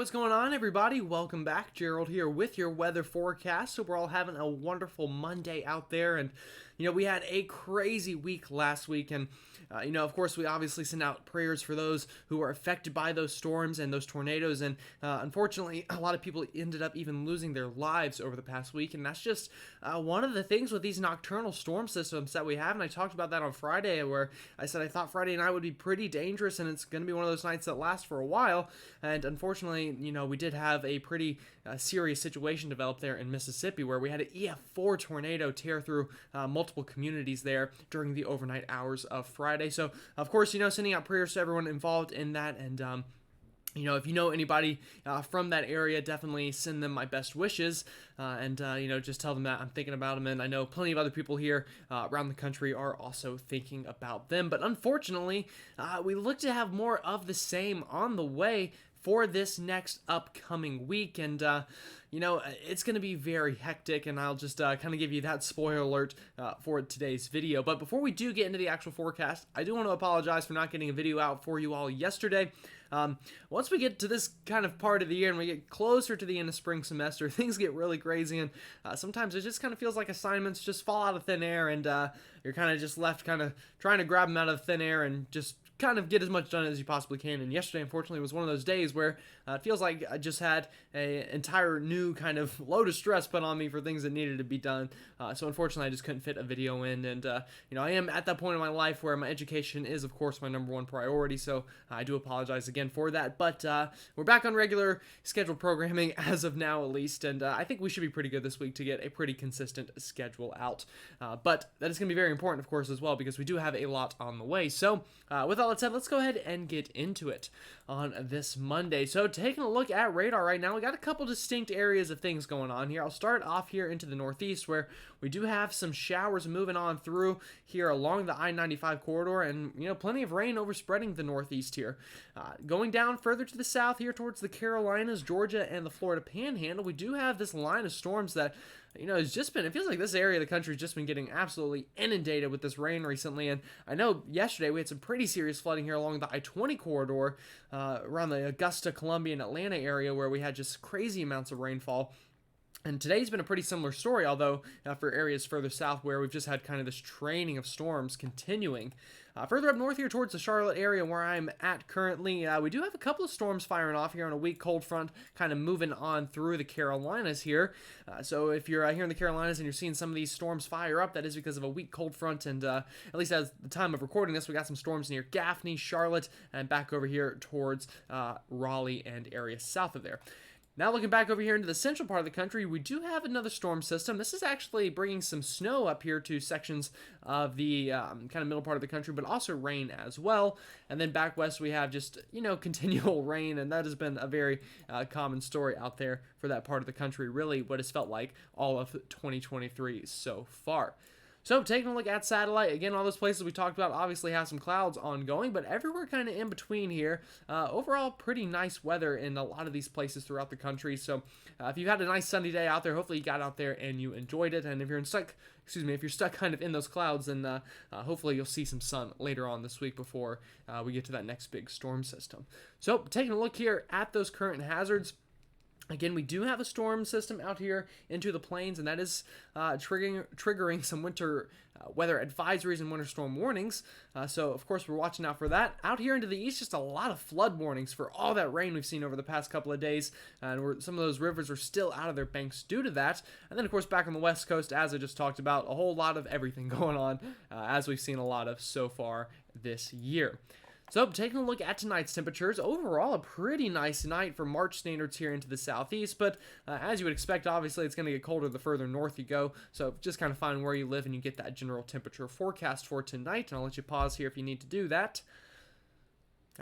what's going on, everybody? Welcome back. Gerald here with your weather forecast. So we're all having a wonderful Monday out there, and we had a crazy week last week, and of course, we obviously send out prayers for those who are affected by those storms and those tornadoes, and unfortunately, a lot of people ended up even losing their lives over the past week, and that's just one of the things with these nocturnal storm systems that we have, and I talked about that on Friday, where I said I thought Friday night would be pretty dangerous, and it's going to be one of those nights that last for a while, and unfortunately, we did have a pretty serious situation develop there in Mississippi, where we had an EF4 tornado tear through multiple communities there during the overnight hours of Friday. So, of course, sending out prayers to everyone involved in that, and if you know anybody from that area, definitely send them my best wishes, and just tell them that I'm thinking about them, and I know plenty of other people here around the country are also thinking about them. But unfortunately, we look to have more of the same on the way for this next upcoming week, and it's going to be very hectic, and I'll just kind of give you that spoiler alert for today's video. But before we do get into the actual forecast, I do want to apologize for not getting a video out for you all yesterday. Once we get to this kind of part of the year and we get closer to the end of spring semester, things get really crazy, and sometimes it just kind of feels like assignments just fall out of thin air, and you're kind of just left kind of trying to grab them out of thin air and just kind of get as much done as you possibly can. And yesterday, unfortunately, was one of those days where it feels like I just had an entire new kind of load of stress put on me for things that needed to be done. So unfortunately, I just couldn't fit a video in. And I am at that point in my life where my education is, of course, my number one priority. So I do apologize again for that. But we're back on regular scheduled programming as of now, at least. And I think we should be pretty good this week to get a pretty consistent schedule out. But that is going to be very important, of course, as well, because we do have a lot on the way. So with all that said, let's go ahead and get into it on this Monday. So taking a look at radar right now, we got a couple distinct areas of things going on here. I'll start off here into the northeast, where we do have some showers moving on through here along the I-95 corridor, and plenty of rain overspreading the northeast here. Going down further to the south here towards the Carolinas, Georgia, and the Florida Panhandle, we do have this line of storms that it feels like this area of the country has just been getting absolutely inundated with this rain recently. And I know yesterday we had some pretty serious flooding here along the I-20 corridor around the Augusta, Columbia, and Atlanta area, where we had just crazy amounts of rainfall. And today's been a pretty similar story, although for areas further south where we've just had kind of this training of storms continuing. Further up north here towards the Charlotte area where I'm at currently, we do have a couple of storms firing off here on a weak cold front, kind of moving on through the Carolinas here. So if you're here in the Carolinas and you're seeing some of these storms fire up, that is because of a weak cold front, and at least at the time of recording this, we got some storms near Gaffney, Charlotte, and back over here towards Raleigh and areas south of there. Now looking back over here into the central part of the country, we do have another storm system. This is actually bringing some snow up here to sections of the kind of middle part of the country, but also rain as well. And then back west we have just, continual rain, and that has been a very common story out there for that part of the country, really what has felt like all of 2023 so far. So taking a look at satellite, again, all those places we talked about obviously have some clouds ongoing, but everywhere kind of in between here. Overall, pretty nice weather in a lot of these places throughout the country. So if you had a nice sunny day out there, hopefully you got out there and you enjoyed it. And if you're stuck kind of in those clouds, then hopefully you'll see some sun later on this week before we get to that next big storm system. So taking a look here at those current hazards. Again, we do have a storm system out here into the plains, and that is triggering some winter weather advisories and winter storm warnings. So, of course, we're watching out for that. Out here into the east, just a lot of flood warnings for all that rain we've seen over the past couple of days. And some of those rivers are still out of their banks due to that. And then, of course, back on the west coast, as I just talked about, a whole lot of everything going on, as we've seen a lot of so far this year. So, taking a look at tonight's temperatures, overall a pretty nice night for March standards here into the southeast, but as you would expect, obviously it's going to get colder the further north you go, so just kind of find where you live and you get that general temperature forecast for tonight, and I'll let you pause here if you need to do that.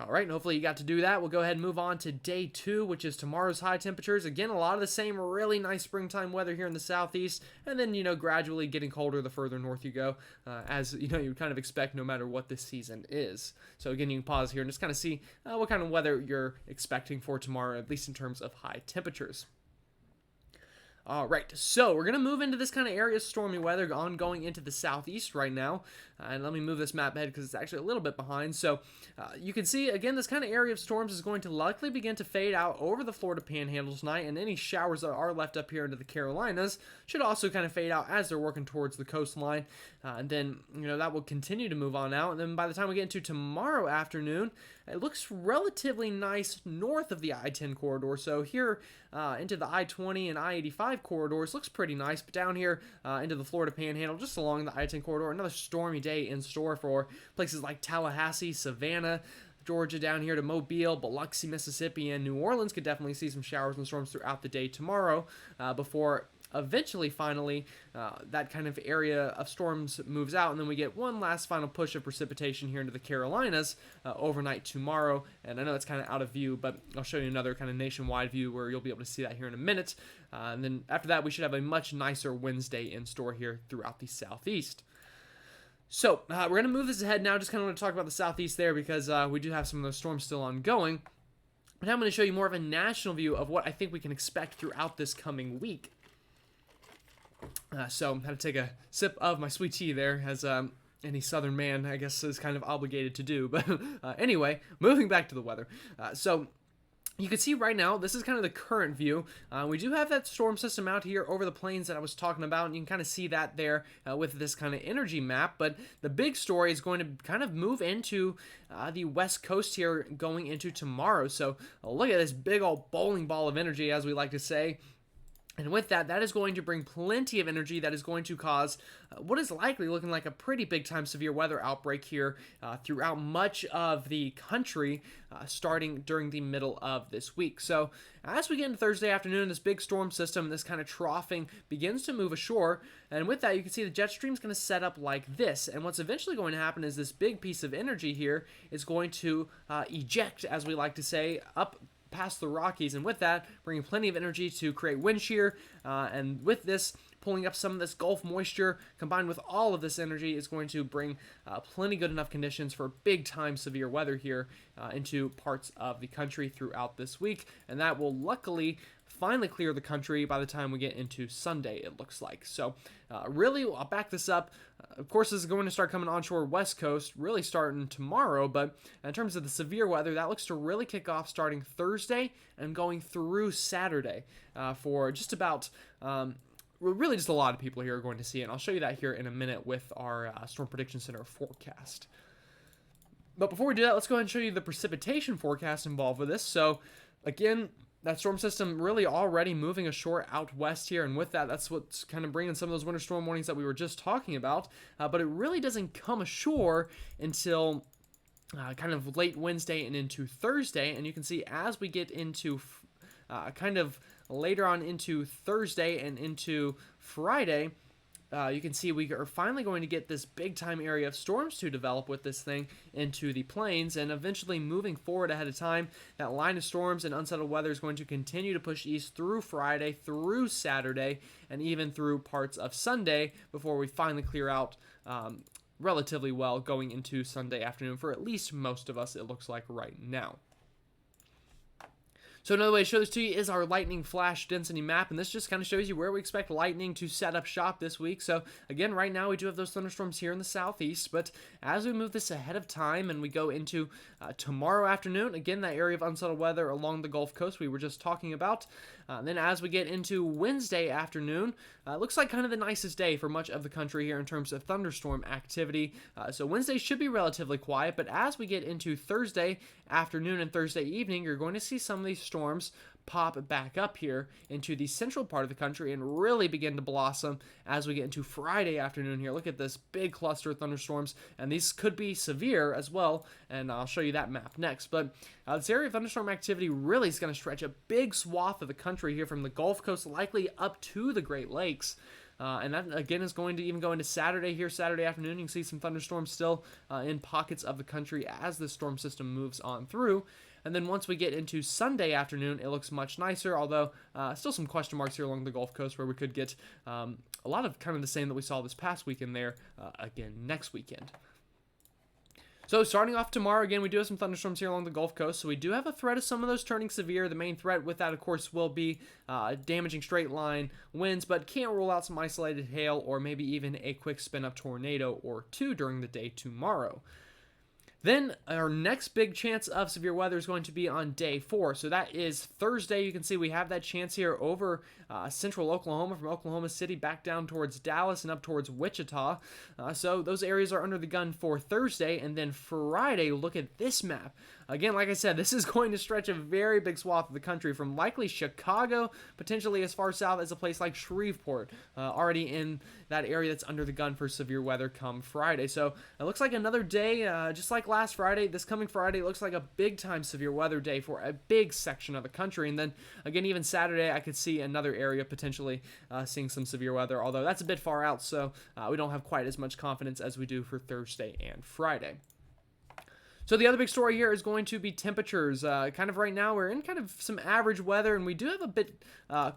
All right, and hopefully you got to do that. We'll go ahead and move on to day 2, which is tomorrow's high temperatures. Again, a lot of the same really nice springtime weather here in the southeast, and then, gradually getting colder the further north you go, as, you would kind of expect no matter what this season is. So again, you can pause here and just kind of see what kind of weather you're expecting for tomorrow, at least in terms of high temperatures. All right, so we're going to move into this kind of area of stormy weather going into the southeast right now. And let me move this map ahead because it's actually a little bit behind. So you can see, again, this kind of area of storms is going to likely begin to fade out over the Florida Panhandle tonight, and any showers that are left up here into the Carolinas should also kind of fade out as they're working towards the coastline. And then, that will continue to move on out. And then by the time we get into tomorrow afternoon, it looks relatively nice north of the I-10 corridor. So here into the I-20 and I-85 corridors looks pretty nice, but down here into the Florida Panhandle, just along the I-10 corridor, another stormy day in store for places like Tallahassee, Savannah, Georgia, down here to Mobile, Biloxi, Mississippi, and New Orleans. Could definitely see some showers and storms throughout the day tomorrow before eventually, finally, that kind of area of storms moves out, and then we get one last final push of precipitation here into the Carolinas overnight tomorrow. And I know it's kind of out of view, but I'll show you another kind of nationwide view where you'll be able to see that here in a minute. And then after that, we should have a much nicer Wednesday in store here throughout the southeast. So we're going to move this ahead now. Just kind of want to talk about the southeast there because we do have some of those storms still ongoing. But now I'm going to show you more of a national view of what I think we can expect throughout this coming week. So I had to take a sip of my sweet tea there, as any southern man, I guess, is kind of obligated to do. But anyway, moving back to the weather. So you can see right now, this is kind of the current view. We do have that storm system out here over the plains that I was talking about, and you can kind of see that there with this kind of energy map. But the big story is going to kind of move into the west coast here going into tomorrow. So look at this big old bowling ball of energy, as we like to say. And with that, that is going to bring plenty of energy that is going to cause what is likely looking like a pretty big-time severe weather outbreak here throughout much of the country starting during the middle of this week. So as we get into Thursday afternoon, this big storm system, this kind of troughing begins to move ashore. And with that, you can see the jet stream is going to set up like this. And what's eventually going to happen is this big piece of energy here is going to eject, as we like to say, up past the Rockies, and with that, bringing plenty of energy to create wind shear, and with this, pulling up some of this Gulf moisture, combined with all of this energy, is going to bring plenty good enough conditions for big-time severe weather here into parts of the country throughout this week, and that will luckily finally clear the country by the time we get into Sunday, it looks like. So really, I'll back this up. Of course, this is going to start coming onshore west coast, really starting tomorrow, but in terms of the severe weather, that looks to really kick off starting Thursday and going through Saturday for just about really just a lot of people here are going to see it. And I'll show you that here in a minute with our Storm Prediction Center forecast. But before we do that, let's go ahead and show you the precipitation forecast involved with this. So again, that storm system really already moving ashore out west here, and with that, that's what's kind of bringing some of those winter storm warnings that we were just talking about, but it really doesn't come ashore until kind of late Wednesday and into Thursday, and you can see as we get into kind of later on into Thursday and into Friday, you can see we are finally going to get this big-time area of storms to develop with this thing into the plains, and eventually moving forward ahead of time, that line of storms and unsettled weather is going to continue to push east through Friday, through Saturday, and even through parts of Sunday before we finally clear out relatively well going into Sunday afternoon for at least most of us, it looks like right now. So another way to show this to you is our lightning flash density map, and this just kind of shows you where we expect lightning to set up shop this week. So again, right now we do have those thunderstorms here in the southeast, but as we move this ahead of time and we go into tomorrow afternoon, again, that area of unsettled weather along the Gulf Coast we were just talking about. Then as we get into Wednesday afternoon, looks like kind of the nicest day for much of the country here in terms of thunderstorm activity. So Wednesday should be relatively quiet, but as we get into Thursday afternoon and Thursday evening, you're going to see some of these storms pop back up here into the central part of the country and really begin to blossom as we get into Friday afternoon here. Look at this big cluster of thunderstorms, and these could be severe as well, and I'll show you that map next. But this area of thunderstorm activity really is going to stretch a big swath of the country here from the Gulf Coast likely up to the Great Lakes. And that, again, is going to even go into Saturday here, Saturday afternoon. You can see some thunderstorms still in pockets of the country as the storm system moves on through. And then once we get into Sunday afternoon, it looks much nicer, although still some question marks here along the Gulf Coast where we could get a lot of kind of the same that we saw this past weekend there again next weekend. So starting off tomorrow, again, we do have some thunderstorms here along the Gulf Coast. So we do have a threat of some of those turning severe. The main threat with that, of course, will be damaging straight line winds, but can't rule out some isolated hail or maybe even a quick spin up tornado or two during the day tomorrow. Then our next big chance of severe weather is going to be on day 4. So that is Thursday. You can see we have that chance here over central Oklahoma, from Oklahoma City back down towards Dallas and up towards Wichita. So those areas are under the gun for Thursday. And then Friday, look at this map. Again, like I said, this is going to stretch a very big swath of the country from likely Chicago, potentially as far south as a place like Shreveport, already in that area that's under the gun for severe weather come Friday. So it looks like another day, just like last Friday, this coming Friday looks like a big time severe weather day for a big section of the country. And then again, even Saturday, I could see another area potentially seeing some severe weather, although that's a bit far out, so we don't have quite as much confidence as we do for Thursday and Friday. So the other big story here is going to be temperatures. Kind of right now, we're in kind of some average weather, and we do have a bit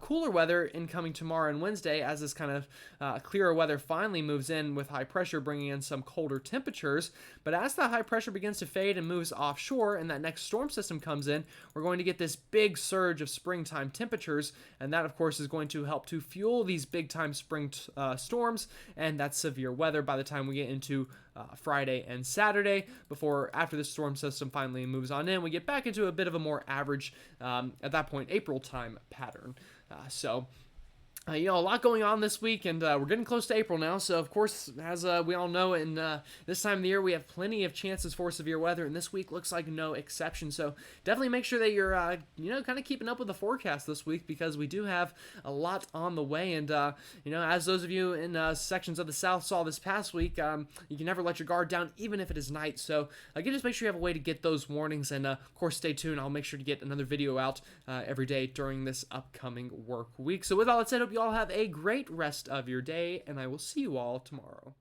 cooler weather incoming tomorrow and Wednesday as this kind of clearer weather finally moves in with high pressure, bringing in some colder temperatures. But as that high pressure begins to fade and moves offshore and that next storm system comes in, we're going to get this big surge of springtime temperatures, and that, of course, is going to help to fuel these big-time spring storms and that severe weather by the time we get into Friday and Saturday. After the storm system finally moves on in, we get back into a bit of a more average, at that point, April time pattern. A lot going on this week, and we're getting close to April now. So, of course, as we all know, in this time of the year, we have plenty of chances for severe weather, and this week looks like no exception. So, definitely make sure that you're, kind of keeping up with the forecast this week, because we do have a lot on the way. And, as those of you in sections of the South saw this past week, you can never let your guard down, even if it is night. So, again, just make sure you have a way to get those warnings, and, of course, stay tuned. I'll make sure to get another video out every day during this upcoming work week. So, with all that said, I hope you all have a great rest of your day, and I will see you all tomorrow.